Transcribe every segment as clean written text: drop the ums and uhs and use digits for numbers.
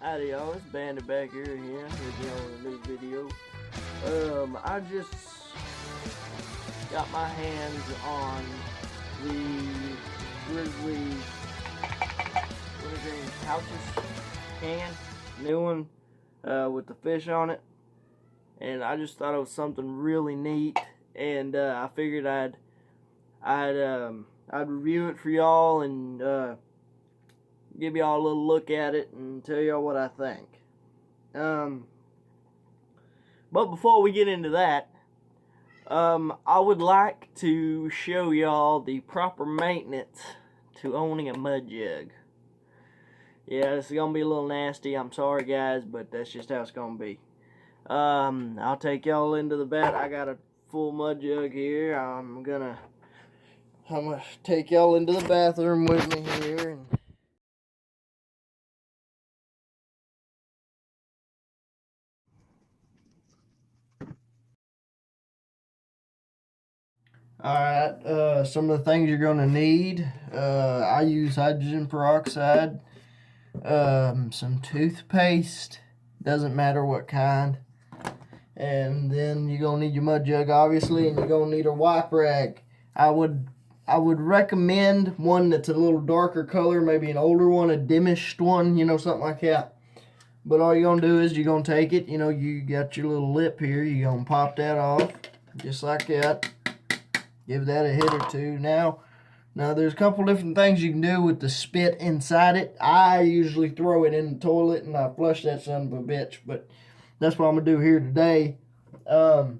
Howdy y'all, it's Bandit back here again on a new video. I just got my hands on the Grizzly wintergreen pouches can, new one with the fish on it, and I just thought it was something really neat, and I figured I'd review it for y'all and give y'all a little look at it and tell y'all what I think. But before we get into that, I would like to show y'all the proper maintenance to owning a mud jug. Yeah, it's gonna be a little nasty. I'm sorry guys, but that's just how it's gonna be. I'll take y'all into the bath. I got a full mud jug here. I'm gonna take y'all into the bathroom with me here and alright, some of the things you're going to need. I use hydrogen peroxide, some toothpaste, doesn't matter what kind. And then you're going to need your mud jug, obviously, and you're going to need a wipe rag. I would recommend one that's a little darker color, maybe an older one, a diminished one, you know, something like that. But all you're going to do is you're going to take it, you know, you got your little lip here, you're going to pop that off, just like that. Give that a hit or two. Now there's a couple different things you can do with the spit inside it. I usually throw it in the toilet and I flush that son of a bitch, but that's what I'm going to do here today. So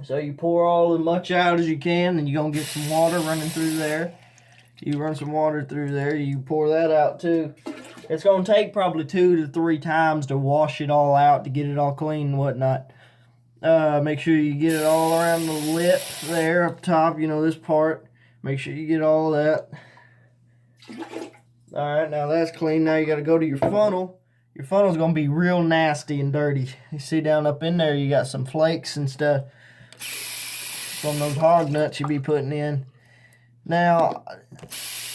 you pour all as much out as you can, and you're going to get some water running through there. You run some water through there, you pour that out too. It's going to take probably 2 to 3 times to wash it all out, to get it all clean and whatnot. Make sure you get it all around the lip there up top, you know, this part. Make sure you get all that. Alright, now that's clean. Now you got to go to your funnel. Your funnel's going to be real nasty and dirty. You see down up in there, you got some flakes and stuff from those hog nuts you be putting in. Now,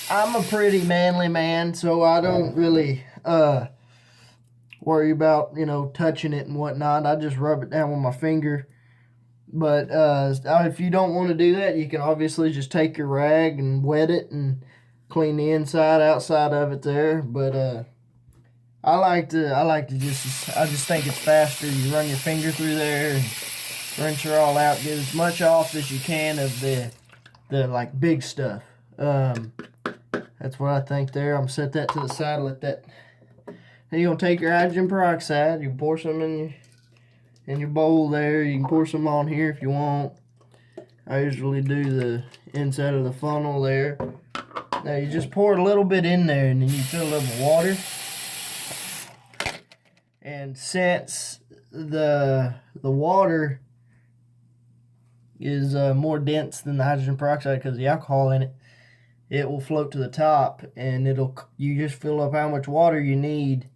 I'm a pretty manly man, so I don't really worry about, you know, touching it and whatnot. I just rub it down with my finger. But if you don't want to do that, you can obviously just take your rag and wet it and clean the inside, outside of it there. But I like to just think it's faster. You run your finger through there and rinse her all out. Get as much off as you can of the like big stuff. That's what I think there. I'm gonna set that to the side. Let that. Then you're going to take your hydrogen peroxide, you pour some in your bowl there. You can pour some on here if you want. I usually do the inside of the funnel there. Now you just pour a little bit in there, and then you fill it up with water. And since the water is more dense than the hydrogen peroxide because of the alcohol in it, it will float to the top, and you just fill up how much water you need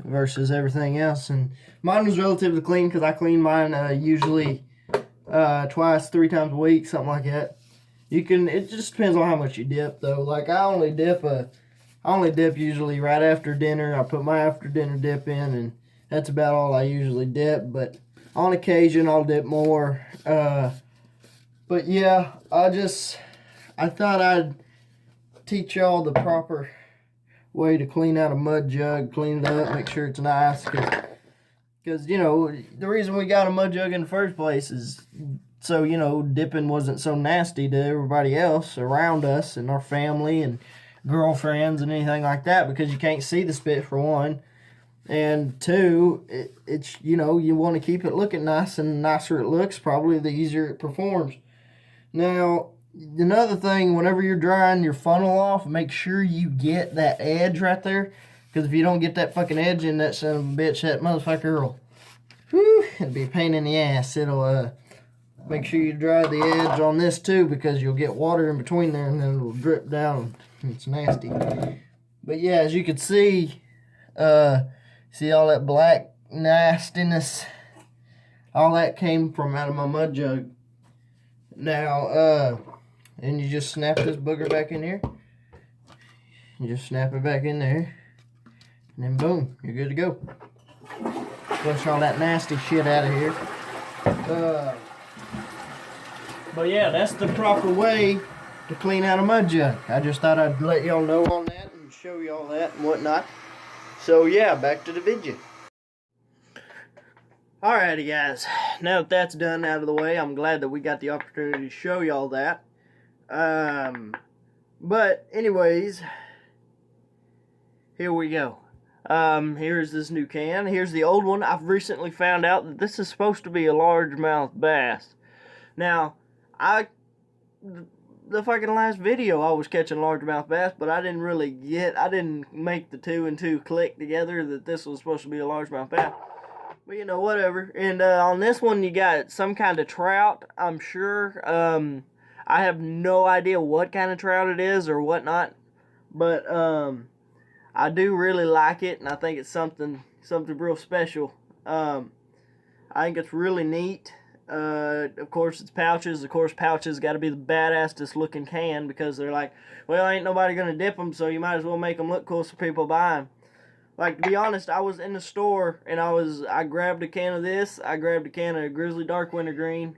versus everything else. And mine was relatively clean because I clean mine usually twice, 3 times a week, something like that. It just depends on how much you dip though. Like I only dip usually right after dinner. I put my after dinner dip in, and that's about all I usually dip, but on occasion I'll dip more. But yeah, I thought I'd teach y'all the proper way to clean out a mud jug, clean it up, make sure it's nice, because you know, the reason we got a mud jug in the first place is so, you know, dipping wasn't so nasty to everybody else around us and our family and girlfriends and anything like that, because you can't see the spit for one, and two, it's you know, you want to keep it looking nice, and the nicer it looks, probably the easier it performs. Now, another thing, whenever you're drying your funnel off, make sure you get that edge right there. Because if you don't get that fucking edge in that son of a bitch, that motherfucker will, it'll be a pain in the ass. It'll, make sure you dry the edge on this too, because you'll get water in between there and then it'll drip down. It's nasty. But yeah, as you can see all that black nastiness? All that came from out of my mud jug. Now, and you just snap this booger back in here. You just snap it back in there. and then boom, you're good to go. Flush all that nasty shit out of here. But yeah, that's the proper way to clean out a mud jug. I just thought I'd let y'all know on that and show y'all that and whatnot. So yeah, back to the video. Alrighty guys, now that that's done out of the way, I'm glad that we got the opportunity to show y'all that. But anyways, here we go. Here's this new can. Here's the old one. I've recently found out that this is supposed to be a largemouth bass. Now, the fucking last video I was catching largemouth bass, but I didn't make the two and two click together that this was supposed to be a largemouth bass. But you know, whatever. And on this one, you got some kind of trout, I'm sure. I have no idea what kind of trout it is or whatnot. But I do really like it, and I think it's something real special. I think it's really neat. Of course, it's pouches. Of course, pouches got to be the badassest looking can because they're like, well, ain't nobody going to dip them, so you might as well make them look cool so people buy them. Like, to be honest, I was in the store, and I grabbed a can of this. I grabbed a can of Grizzly Dark Wintergreen,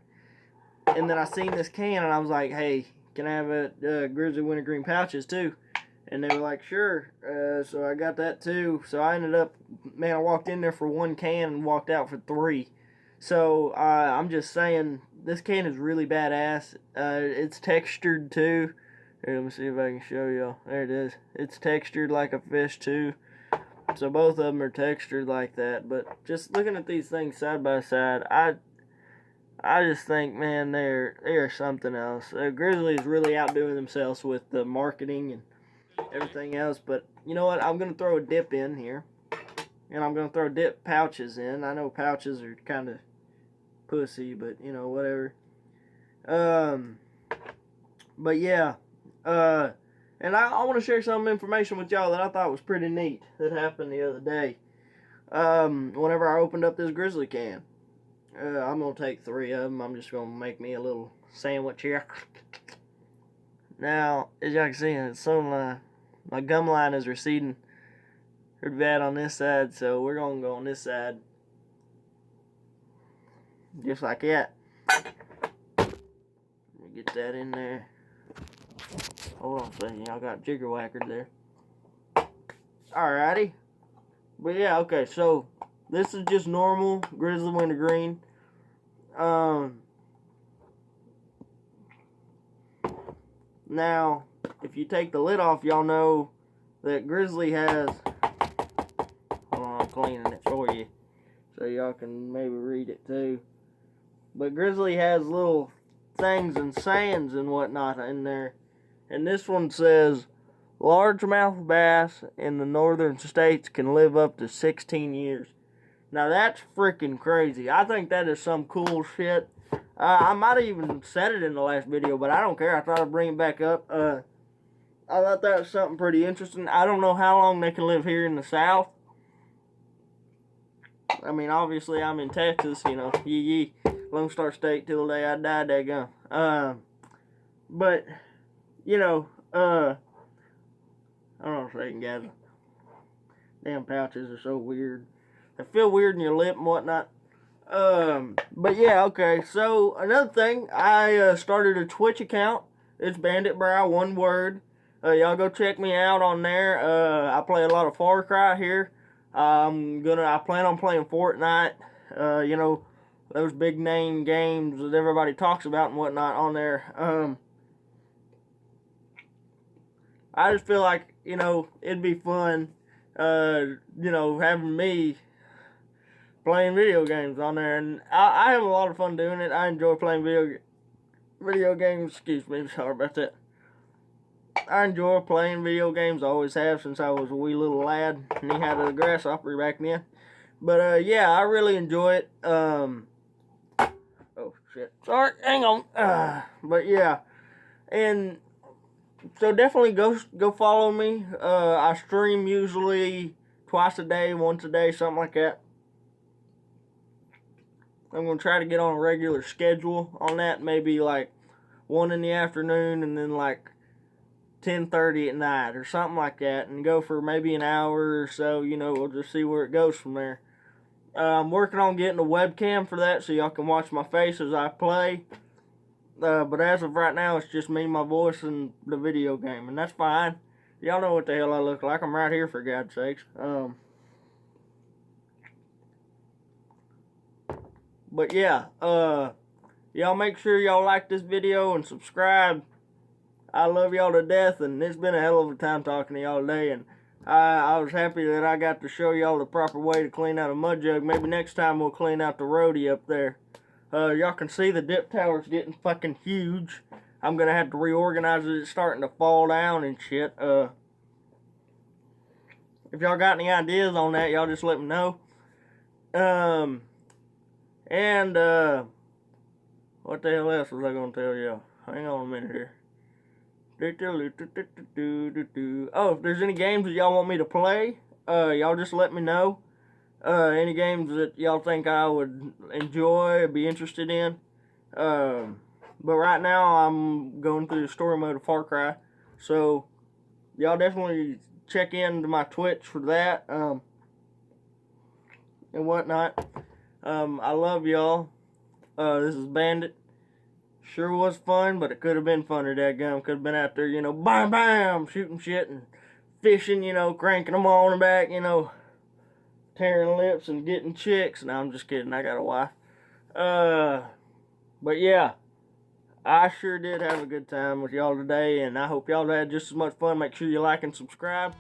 and then I seen this can, and I was like, hey, can I have a Grizzly Wintergreen pouches, too? And they were like, sure. So I got that, too. So I ended up, man, I walked in there for one can and walked out for 3. So I'm just saying, this can is really badass. It's textured, too. Here, let me see if I can show y'all. There it is. It's textured like a fish, too. So both of them are textured like that. But just looking at these things side by side, I just think, man, they're something else. Grizzly is really outdoing themselves with the marketing and everything else. But you know what? I'm going to throw a dip in here. And I'm going to throw dip pouches in. I know pouches are kind of pussy, but you know, whatever. But yeah. And I want to share some information with y'all that I thought was pretty neat that happened the other day. Whenever I opened up this Grizzly can. I'm going to take 3 of them. I'm just going to make me a little sandwich here. Now, as y'all can see, my gum line is receding pretty bad on this side, so we're going to go on this side. Just like that. Let me get that in there. Hold on a second, y'all got jigger whacker there. Alrighty. But yeah, okay, so this is just normal Grizzly Wintergreen. Now, if you take the lid off, y'all know that Grizzly has... Hold on, I'm cleaning it for you, so y'all can maybe read it too. But Grizzly has little things and sands and whatnot in there. And this one says, largemouth bass in the northern states can live up to 16 years. Now that's freaking crazy. I think that is some cool shit. I might have even said it in the last video, but I don't care. I thought I'd bring it back up. I thought that was something pretty interesting. I don't know how long they can live here in the South. I mean, obviously I'm in Texas, you know, yee. Lone Star State till the day I die, daggone. But, you know, I don't know if they can gather. Damn pouches are so weird. They feel weird in your lip and whatnot. But yeah, okay. So, another thing, I started a Twitch account. It's banditbry, one word. Y'all go check me out on there. I play a lot of Far Cry here. I plan on playing Fortnite. You know, those big name games that everybody talks about and whatnot on there. I just feel like, you know, it'd be fun, you know, having me playing video games on there. And I have a lot of fun doing it. I enjoy playing video games. Excuse me, sorry about that. I enjoy playing video games. I always have since I was a wee little lad. And he had a grasshopper back then. But, yeah, I really enjoy it. Oh, shit. Sorry, hang on. But, yeah. And so definitely go follow me. I stream usually twice a day, once a day, something like that. I'm going to try to get on a regular schedule on that. Maybe like 1 in the afternoon and then like 10:30 at night or something like that, and go for maybe an hour or so. You know, we'll just see where it goes from there. I'm working on getting a webcam for that so y'all can watch my face as I play. But as of right now, it's just me, my voice, and the video game, and that's fine. Y'all know what the hell I look like. I'm right here, for God's sakes. But yeah, y'all make sure y'all like this video and subscribe. I love y'all to death, and it's been a hell of a time talking to y'all today, and I was happy that I got to show y'all the proper way to clean out a mud jug. Maybe next time we'll clean out the roadie up there. Y'all can see the dip tower's getting fucking huge. I'm gonna have to reorganize it. It's starting to fall down and shit. If y'all got any ideas on that, y'all just let me know. What the hell else was I gonna tell y'all? Hang on a minute here. Oh, if there's any games that y'all want me to play, y'all just let me know. Any games that y'all think I would enjoy or be interested in. But right now I'm going through the story mode of Far Cry, so y'all definitely check into my Twitch for that, and whatnot. I love y'all. This is Bandit. Sure was fun, but it could have been funner, dadgum. Could have been out there, you know, bam, bam, shooting shit and fishing, you know, cranking them on the back, you know, tearing lips and getting chicks. No, I'm just kidding. I got a wife. But yeah, I sure did have a good time with y'all today, and I hope y'all had just as much fun. Make sure you like and subscribe.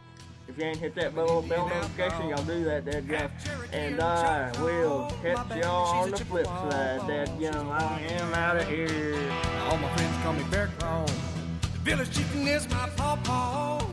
If you ain't hit that bell notification, y'all do that, dadgum. And I will catch y'all on the flip side, dadgum. I am out of here. All my friends call me Bear Crawl. The village chicken is my pawpaw.